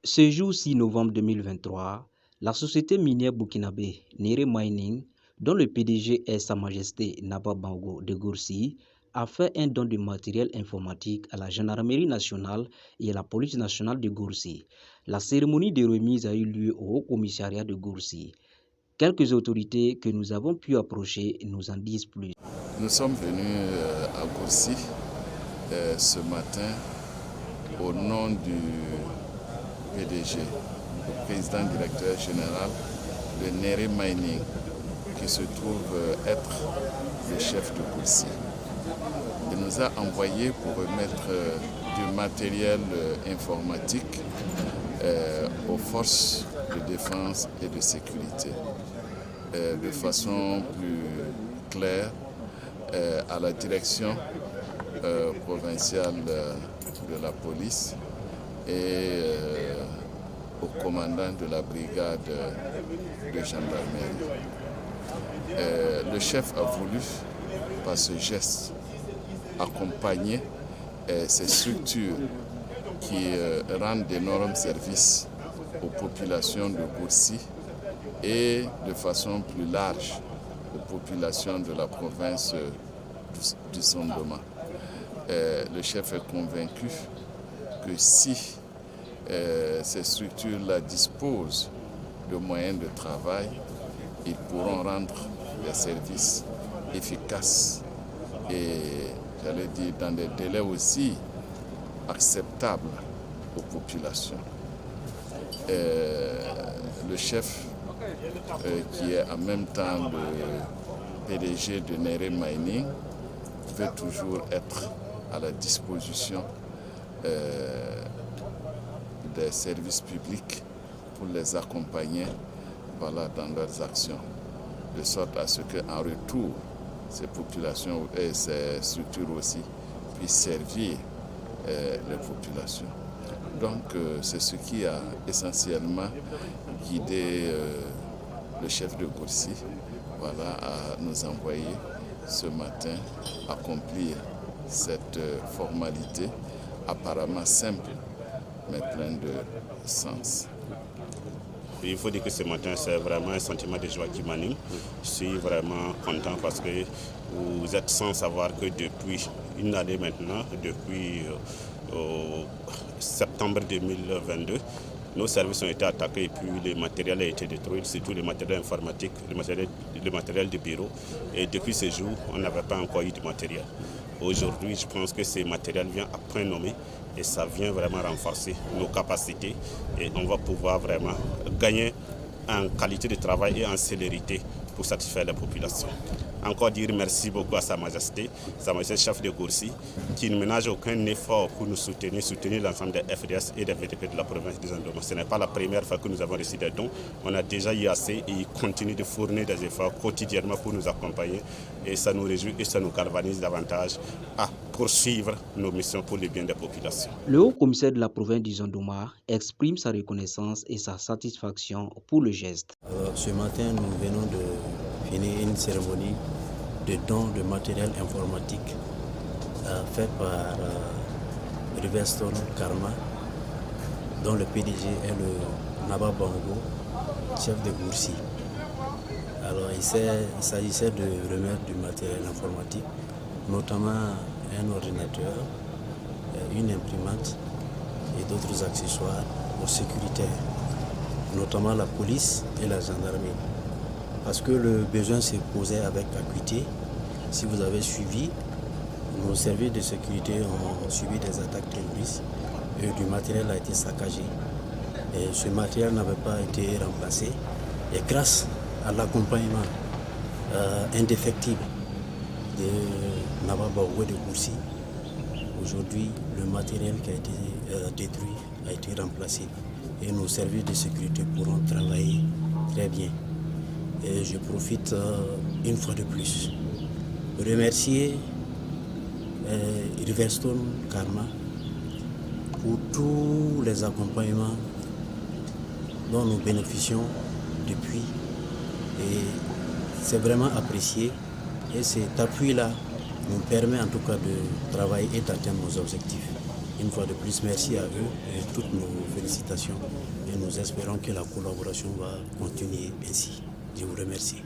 Ce jour 6 novembre 2023, la société minière burkinabé Néré Mining, dont le PDG est Sa Majesté Naba Bango de Goursi, a fait un don de matériel informatique à la Gendarmerie nationale et à la Police nationale de Goursi. La cérémonie de remise a eu lieu au Haut-Commissariat de Goursi. Quelques autorités que nous avons pu approcher nous en disent plus. Nous sommes venus à Goursi ce matin au nom du PDG, le président directeur général de Néré Mining, qui se trouve être le chef de Goursi. Il nous a envoyé pour remettre du matériel informatique aux forces de défense et de sécurité. De façon plus claire, à la direction provinciale de la police et au commandant de la brigade de gendarmerie. Le chef a voulu, par ce geste, accompagner ces structures qui rendent d'énormes services aux populations de Goursi et de façon plus large aux populations de la province du Sondoma. Le chef est convaincu que si ces structures-là disposent de moyens de travail, ils pourront rendre des services efficaces et, j'allais dire, dans des délais aussi acceptables aux populations. Le chef, qui est en même temps le PDG de Néré Mining, veut toujours être à la disposition des services publics pour les accompagner dans leurs actions, de sorte à ce qu'en retour, ces populations et ces structures aussi puissent servir les populations. Donc c'est ce qui a essentiellement guidé le chef de Goursi à nous envoyer ce matin accomplir cette formalité apparemment simple mais pleine de sens. Il faut dire que ce matin, c'est vraiment un sentiment de joie qui m'anime. Je suis vraiment content parce que vous êtes sans savoir que depuis une année maintenant, depuis septembre 2022, nos services ont été attaqués et puis le matériel a été détruit, surtout le matériel informatique, le matériel de bureau. Et depuis ce jour, on n'avait pas encore eu de matériel. Aujourd'hui, je pense que ce matériel vient à point nommé et ça vient vraiment renforcer nos capacités et on va pouvoir vraiment gagner en qualité de travail et en célérité pour satisfaire la population. Encore dire merci beaucoup à Sa Majesté chef de Goursi, qui ne ménage aucun effort pour nous soutenir l'ensemble des FDS et des VDP de la province des Sondoma. Ce n'est pas la première fois que nous avons reçu des dons. On a déjà eu assez et il continue de fournir des efforts quotidiennement pour nous accompagner. Et ça nous réjouit et ça nous galvanise davantage à poursuivre nos missions pour le bien des populations. Le haut-commissaire de la province du Sondoma exprime sa reconnaissance et sa satisfaction pour le geste. Ce matin, nous venons de finir une cérémonie de don de matériel informatique fait par Riverstone Karma, dont le PDG est le Naba Bango, chef de Goursi. Alors il s'agissait de remettre du matériel informatique, notamment un ordinateur, une imprimante et d'autres accessoires aux sécuritaires, notamment la police et la gendarmerie. Parce que le besoin s'est posé avec acuité. Si vous avez suivi, nos services de sécurité ont subi des attaques terroristes et du matériel a été saccagé. Et ce matériel n'avait pas été remplacé. Et grâce à l'accompagnement indéfectible de Naba Bango de Goursi, aujourd'hui, le matériel qui a été détruit a été remplacé. Et nos services de sécurité pourront travailler très bien. Et je profite une fois de plus de remercier Riverstone Karma pour tous les accompagnements dont nous bénéficions depuis. Et c'est vraiment apprécié. Et cet appui-là nous permet en tout cas de travailler et d'atteindre nos objectifs. Une fois de plus, merci à eux et toutes nos félicitations. Et nous espérons que la collaboration va continuer ainsi. Je vous remercie.